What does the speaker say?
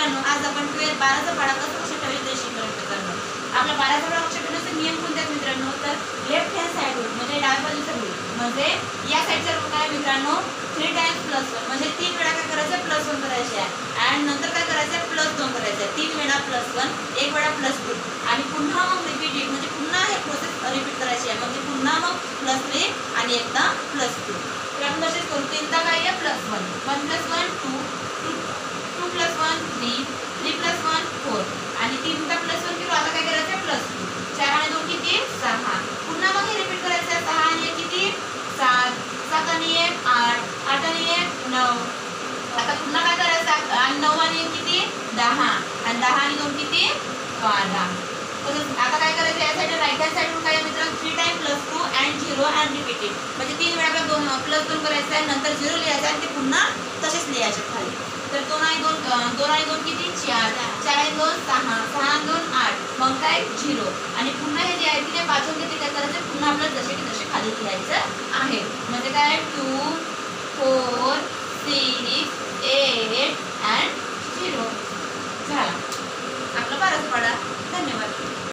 मित्रांनो आज आपण 12चा पाढा कसा लक्षात ठेवायचा ते शिकणार मित्रांनो. आपला 12चा पाढा लक्षात ठेवण्याचे नियम कोणते आहेत मित्रांनो, तर लेफ्ट हँड साइड रूल म्हणजे डाव्या बाजूचा रूल म्हणजे या साइडचा रूल काय मित्रांनो 3 टाइम्स +1 म्हणजे 3 वेळा काय करायचं +1 करायचे आहे आणि नंतर काय करायचं +2 करायचं आहे. 3 वेळा +1 एक वेळा +2 आणि पुन्हा मग रिपीट म्हणजे पुन्हा हे प्रोसेस रिपीट करायची आहे. म्हणजे पुन्हा मग +3 आणि एकदा +2. तर आपण तसेच करू. 3दा काय आहे +1 1 + 1 2 2 + 1 3 3 + 1 4 आणि 3दा +1 केलो. आता काय करायचं +2 4 आणि 2 किती 6. पुन्हा मग हे रिपीट करायचं आहे. 6 आणि 1 किती 7 7 आणि 1 8 8 आणि 1 9. आता पुन्हा काय करायचं आणि 9 आणि 1 किती 10 आणि 10 आणि 2 किती 12. आता काय करायचं या साइड राइट हँड साइड काय मित्रांनो 3 time +2 and 0 and repeat it म्हणजे 3 वेळा +2 करायचं आहे नंतर 0 लिहायचं आणि ते पुन्हा तसेच लिहायचे खाली. तर 2 आणि 2 किती 4 4 आणि 2 6 6 आणि 2 8 मग काय 0 आणि पुन्हा हे जे आहे की ते वाचून घेते काय करायचं पुन्हा आपल्याला जसे की तसे खाली लिहायचं आहे. म्हणजे काय 2 4 6 8